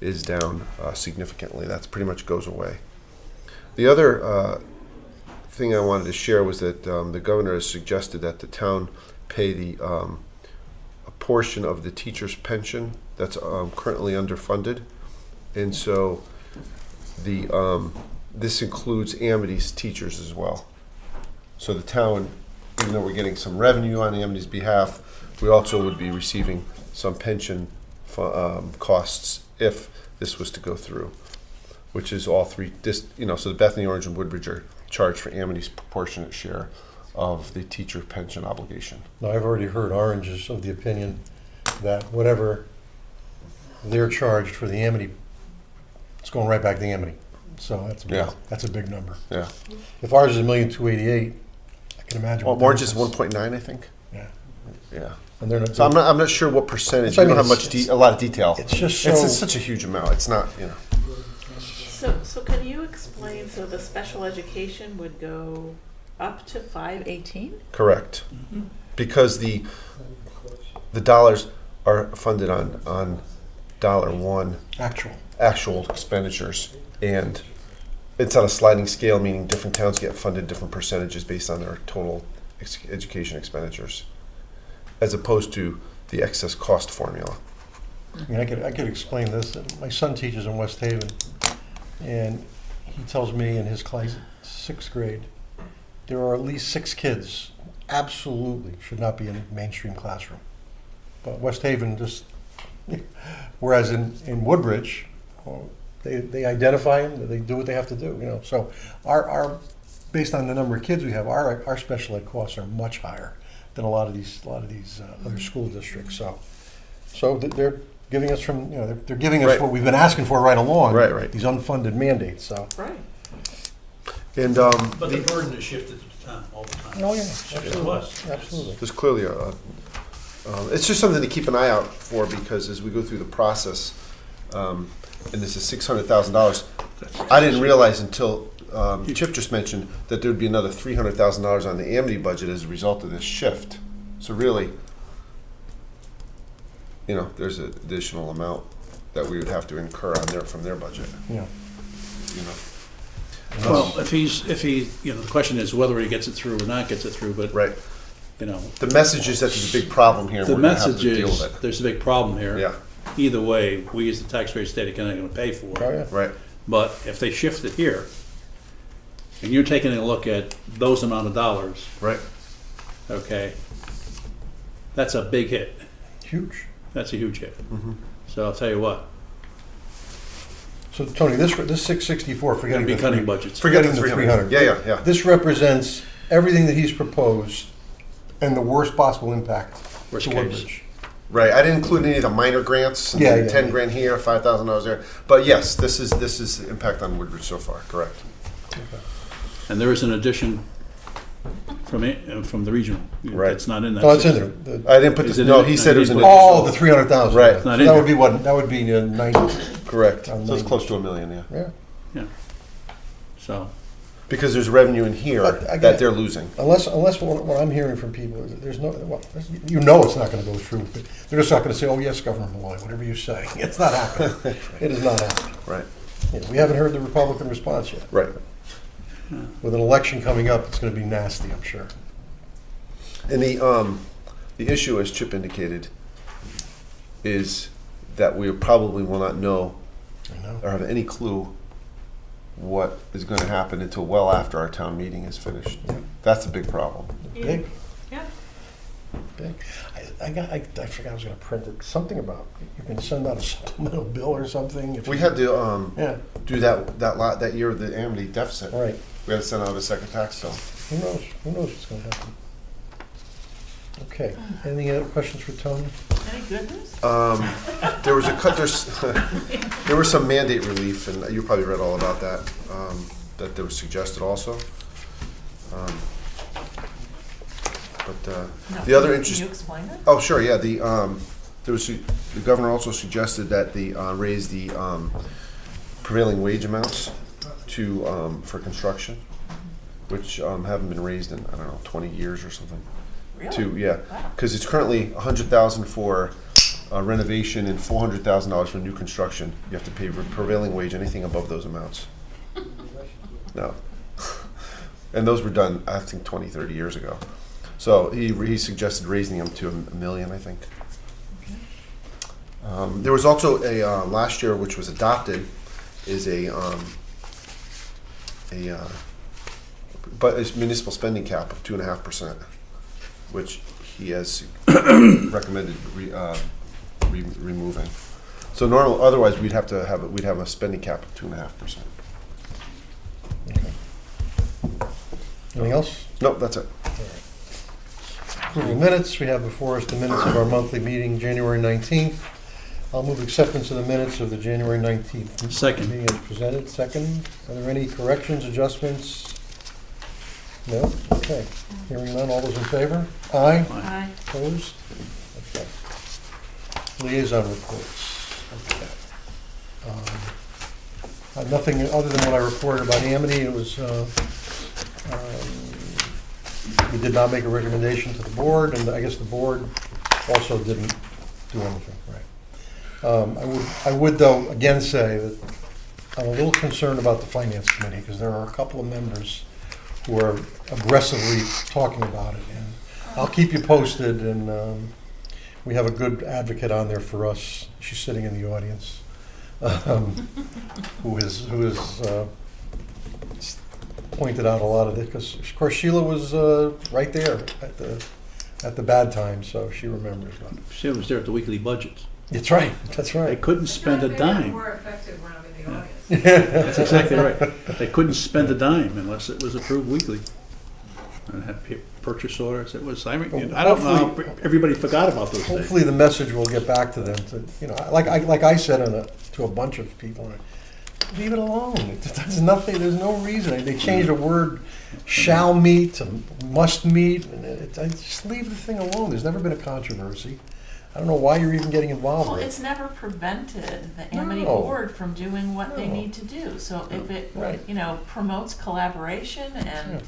is down significantly. That pretty much goes away. The other thing I wanted to share was that the governor has suggested that the town pay a portion of the teacher's pension that's currently underfunded, and so this includes Amity's teachers as well. So the town, even though we're getting some revenue on Amity's behalf, we also would be receiving some pension costs if this was to go through, which is all three. So the Bethany, Orange, and Woodbridge are charged for Amity's proportionate share of the teacher pension obligation. Now, I've already heard Orange is of the opinion that whatever they're charged for the Amity, it's going right back to Amity. So that's a big number. Yeah. If ours is $1,288,000, I can imagine. Well, Orange is 1.9, I think. Yeah. Yeah. And they're not. So I'm not sure what percentage. So, I We mean, don't have a lot of detail. It's just It's such a huge amount. It's not. So can you explain, so the special education would go up to 518? Correct. Because the dollars are funded on $1 actual expenditures, and it's on a sliding scale, meaning different towns get funded different percentages based on their total education expenditures, as opposed to the excess cost formula. I mean, I could explain this. My son teaches in West Haven, and he tells me in his class, 6th grade, there are at least 6 kids absolutely should not be in a mainstream classroom. But West Haven just, whereas in Woodbridge, they identify them, they do what they have to do. So our based on the number of kids we have, our special ed costs are much higher than a lot of these other school districts. So they're giving us they're giving us Right. what we've been asking for right along. Right. These unfunded mandates. So. Right. And But the burden is shifted to the town all the time. Oh yeah, Shifted to us. absolutely. there's clearly it's just something to keep an eye out for, because as we go through the process, and this is $600,000, I didn't realize until Chip just mentioned that there'd be another $300,000 on the Amity budget as a result of this shift. So really, there's an additional amount that we would have to incur from their budget. Yeah. Well, if he, the question is whether he gets it through or not gets it through, but, Right. The The message is that there's a big problem here, and we're gonna have message to deal is, with it. there's a big problem here. Yeah, Either way, we as the taxpayer state are not gonna pay for Oh it. yeah. right. But if they shift it here, and you're taking a look at those amount of dollars, Right. okay, that's a big hit. Huge. That's a huge hit. So I'll tell you what, So Tony, this 664, we're forgetting gonna be the cutting three- budgets. forgetting the 300. Yeah. This represents everything that he's proposed and the worst possible impact Worst to case. Woodbridge. Right. I didn't include any of the minor grants. And Yeah. 10 grand here, $5,000 there. But yes, this is the impact on Woodbridge so far. Correct. And there is an addition from the regional. Right. It's not in that. No, it's in 60. there. I didn't put Is this. it No, in- he said it was an. Oh, the 300,000. Right. So Not in that there. would be what? That would be 90. Correct. On So it's 90. close to $1 million. Yeah. Yeah. Yeah. So, Because there's revenue in here But I that get- they're losing. Unless what I'm hearing from people is that there's no, well, it's not going to go through. But they're just not going to say, "Oh yes, Governor Malloy, whatever you say." It's not happening. It is not happening. Right. Yeah, we haven't heard the Republican response yet. Right. With an election coming up, it's going to be nasty, I'm sure. And the issue, as Chip indicated, is that we probably will not know I know. or have any clue what is going to happen until well after our town meeting is finished. Yeah. That's a big problem. Big, Yeah. big. I forgot I was going to print it. Something about you can send out a supplemental bill or something. If We you- had to Yeah. do that year of the Amity deficit. Right. We had to send out a second tax bill. Who knows? Who knows what's going to happen? Okay. Any other questions for Tony? Any good news? There was a cut. There was some mandate relief, and you probably read all about that. That there was suggested also. No. The other Can interest. you explain it? Oh, sure. Yeah. The governor also suggested that they raise the prevailing wage amounts to for construction, which haven't been raised in 20 years or something. Really? Yeah, Wow. because it's currently $100,000 for renovation and $400,000 for new construction. You have to pay prevailing wage anything above those amounts. No, and those were done I think 20, 30 years ago. So he suggested raising them to $1 million, I think. There was also a last year, which was adopted, is but it's municipal spending cap of 2.5%, which he has recommended removing. So otherwise we'd have a spending cap of 2.5%. Anything else? Nope, that's it. Approval of minutes. We have before us the minutes of our monthly meeting, January 19th. I'll move acceptance of the minutes of the January 19th Second. meeting as presented. Second. Are there any corrections, adjustments? No? Okay. Hearing none. All those in favor? Aye. Aye. Opposed? Okay. Liaison reports. Okay. Nothing other than what I reported about Amity. It was, we did not make a recommendation to the board, and I guess the board also didn't do anything, right? I would though, again say that I'm a little concerned about the finance committee, because there are a couple of members who are aggressively talking about it, and I'll keep you posted, and we have a good advocate on there for us. She's sitting in the audience, who is pointed out a lot of it, because of course Sheila was right there at the bad time, so she remembers about it. She was there at the weekly budgets. That's right, that's They right. couldn't spend a dime. More effective when I'm in the audience. That's exactly right. They couldn't spend a dime unless it was approved weekly. and had purchase orders. It was, I don't know, how everybody forgot about those things. Hopefully the message will get back to them to, like I said to a bunch of people, leave it alone. There's nothing, there's no reason. They changed the word shall meet to must meet, and just leave the thing alone. There's never been a controversy. I don't know why you're even getting involved Well, with it's it. never prevented the Amity No. board from doing what they No. need to do. So if it, Right. promotes collaboration and,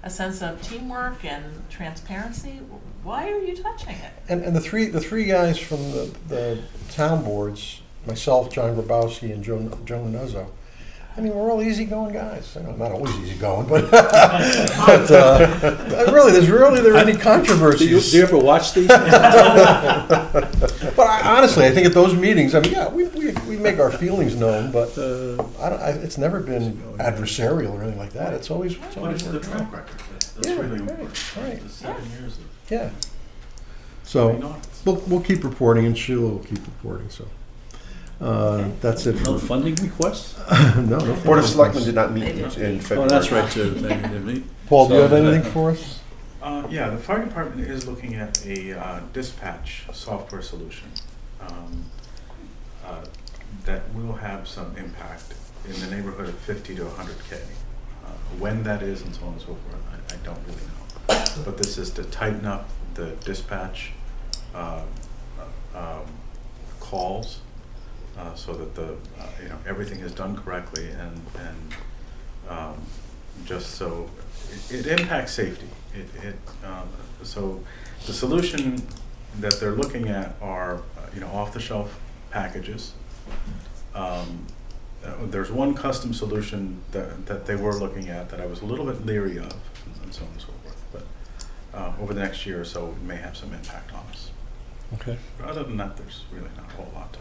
a sense of teamwork and transparency, why are you touching it? And the three guys from the town boards, myself, John Grabowski, and Joe Nuzzo, I mean, we're all easygoing guys. Not always easygoing, but, really, there any controversies. Do you ever watch these? But honestly, I think at those meetings, I mean, yeah, we make our feelings known, but it's never been adversarial or anything like that. It's always But it's the worked track out. record. That's Yeah, really right, important. right. The 7 years of Yeah. being So honest. we'll keep reporting, and Sheila will keep reporting. So that's it. No For, funding requests? no. Board of Selectmen did not meet They in didn't. February. Oh, that's right, too. They didn't meet. Paul, do you have So- anything for us? Yeah, the fire department is looking at a dispatch software solution that will have some impact in the neighborhood of 50 to 100K. When that is and so on and so forth, I don't really know. But this is to tighten up the dispatch calls so that everything is done correctly and just so it impacts safety. So the solution that they're looking at are off-the-shelf packages. There's one custom solution that they were looking at that I was a little bit leery of, and so on and so forth. But over the next year or so, it may have some impact on us. Okay. But other than that, there's really not a whole lot to.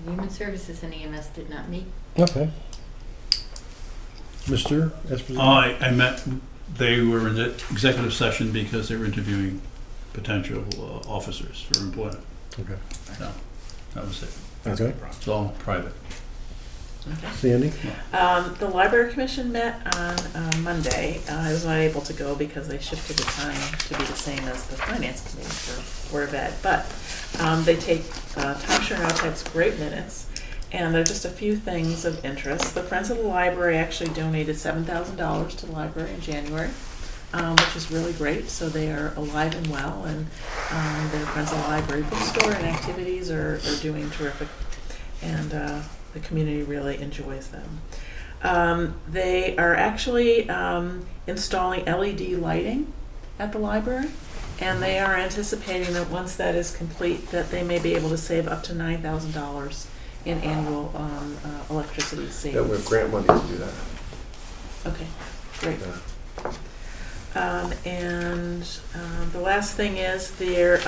Human Services and EMS did not meet. Okay. Mr. Esposito? I met, they were in the executive session because they were interviewing potential officers for employment. Okay. No, that was it. That's Okay. my problem. It's all private. Sandy? The Library Commission met on Monday. I was not able to go because they shifted the time to be the same as the Finance Committee for Board of Ed. But they take, Tom Chernow takes great minutes, and there are just a few things of interest. The Friends of the Library actually donated $7,000 to the library in January, which is really great. So they are alive and well, and their Friends of the Library bookstore and activities are doing terrific. And the community really enjoys them. They are actually installing LED lighting at the library, and they are anticipating that once that is complete, that they may be able to save up to $9,000 in annual electricity savings. Yeah, we have grant money to do that. Okay, great. Yeah. And the last thing is their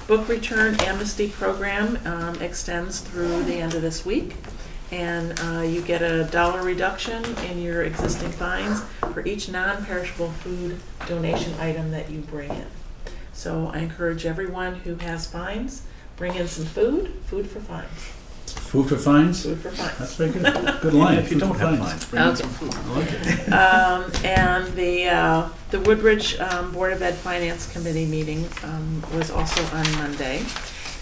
book return amnesty program extends through the end of this week. And you get a $1 reduction in your existing fines for each non-perishable food donation item that you bring in. So I encourage everyone who has fines, bring in some food for fines. Food for fines? Food for fines. That's very good. Good line. If you Food don't for have fines. fines, bring in Okay. some food. I like it. And the Woodbridge Board of Ed Finance Committee meeting was also on Monday.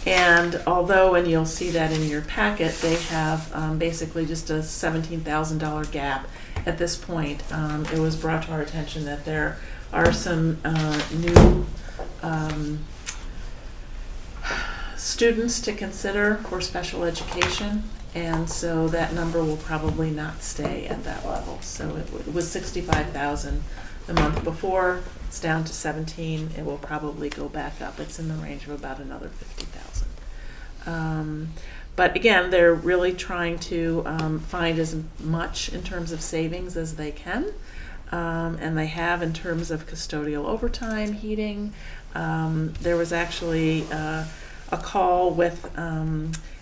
And although, and you'll see that in your packet, they have basically just a $17,000 gap at this point. It was brought to our attention that there are some new students to consider for special education, and so that number will probably not stay at that level. So it was 65,000 the month before. It's down to 17. It will probably go back up. It's in the range of about another 50,000. But again, they're really trying to find as much in terms of savings as they can, and they have in terms of custodial overtime, heating. There was actually a call with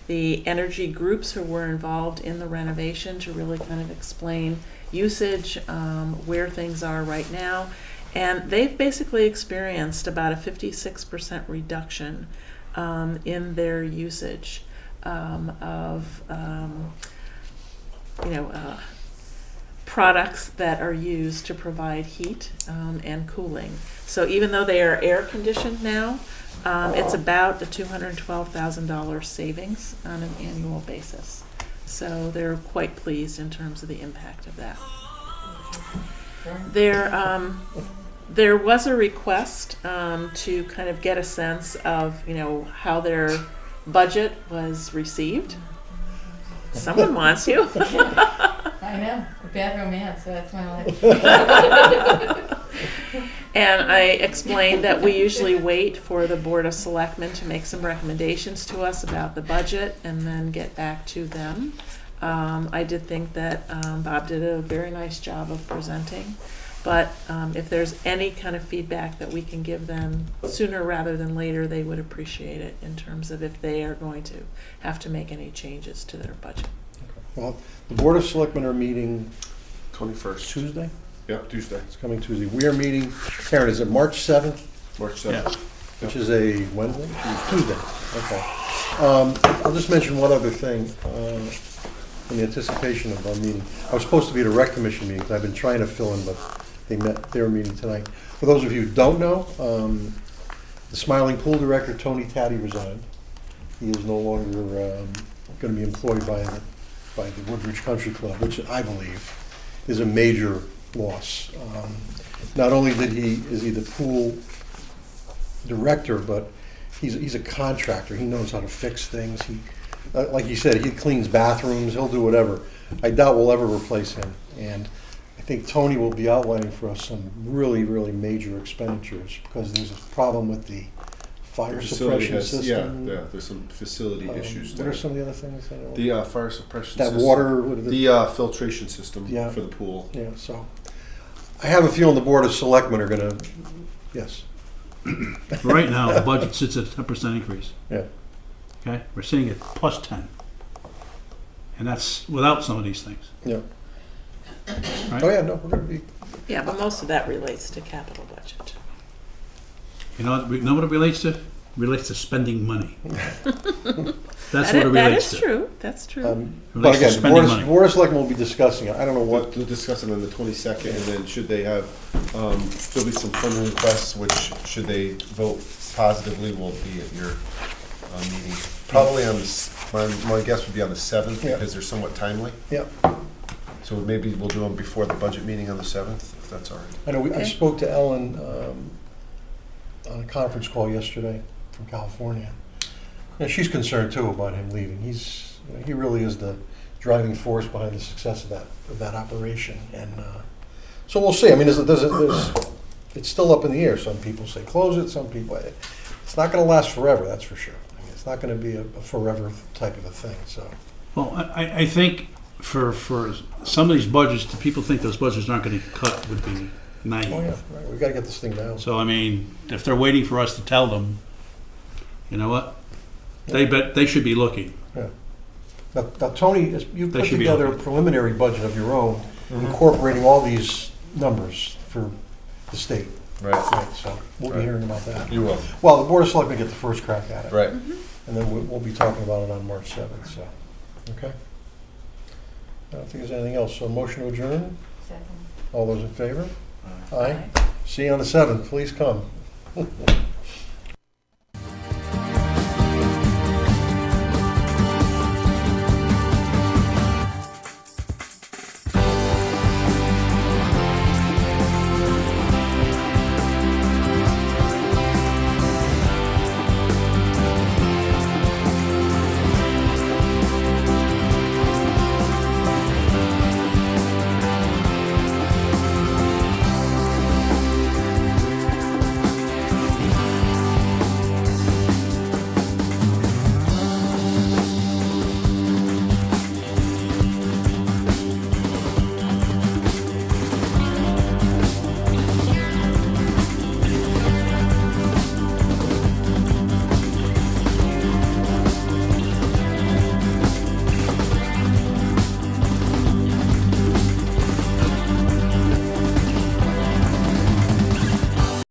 the energy groups who were involved in the renovation to really kind of explain usage, where things are right now. And they've basically experienced about a 56% reduction in their usage products that are used to provide heat and cooling. So even though they are air conditioned now, it's about a $212,000 savings on an annual basis. So they're quite pleased in terms of the impact of that. There was a request to kind of get a sense of, how their budget was received. Someone wants you. I know, a bad romance, so that's my life. And I explained that we usually wait for the Board of Selectmen to make some recommendations to us about the budget and then get back to them. I did think that Bob did a very nice job of presenting, but if there's any kind of feedback that we can give them sooner rather than later, they would appreciate it in terms of if they are going to have to make any changes to their budget. Well, the Board of Selectmen are meeting 21st. Tuesday? Yep, Tuesday, It's coming Tuesday. We are meeting, Karen, is it March 7th? March 7th. Which is a Wednesday? Tuesday, okay. I'll just mention one other thing in anticipation of our meeting. I was supposed to be at a Recommission meeting, 'cause I've been trying to fill in, but they were meeting tonight. For those of you who don't know, the Smiling Pool Director, Tony Taddy, resigned. He is no longer going to be employed by the Woodbridge Country Club, which I believe is a major loss. Not only is he the pool director, but he's a contractor. He knows how to fix things. Like he said, he cleans bathrooms. He'll do whatever. I doubt we'll ever replace him. And I think Tony will be outlining for us some really, really major expenditures because there's a problem with the fire suppression system. Yeah, there's some facility issues What there. are some of the other things? I know? The fire suppression That system. water. The filtration system Yeah. for the pool. Yeah. So I have a feeling the Board of Selectmen are going to. Yes. Right now, the budget sits at a 10% increase. Yeah. Okay, we're sitting at plus 10. And that's without some of these things. Yeah. Right? Oh yeah. No, we're going to be. Yeah, but most of that relates to capital budget. You know what it relates to? It relates to spending money. That's what it That relates is to. true. That's true. Relates But to again, the spending money. Board of Selectmen will be discussing it. I don't know what. We'll discuss it on the 22nd, and then should they have, there'll be some funding requests, which, should they vote positively, will be at your meeting. Probably on my guess would be on the 7th, Yeah. because they're somewhat timely. Yeah. So maybe we'll do them before the budget meeting on the 7th, if that's all right. I know. I Okay. spoke to Ellen on a conference call yesterday from California. And she's concerned too about him leaving. He really is the driving force behind the success of that operation. And so we'll see. I mean, it's still up in the air. Some people say close it. Some people. It's not going to last forever. That's for sure. I mean, it's not going to be a forever type of a thing. So. Well, I think for some of these budgets, the people think those budgets aren't going to cut would be naive. Oh yeah. Right. We've got to get this thing down. So I mean, if they're waiting for us to tell them, you know what? They should be looking. Yeah. Now Tony, you They put should be together a looking. preliminary budget of your own, incorporating all these numbers for the state. Right. Right. So we'll be Right. hearing about that. You will. Well, the Board of Selectmen get the first crack at it. Right. And then we'll be talking about it on March 7th, so, okay? I don't think there's anything else, so motion to adjourn, Second. all those in favor? Uh, Aye. See you on the 7th, please come.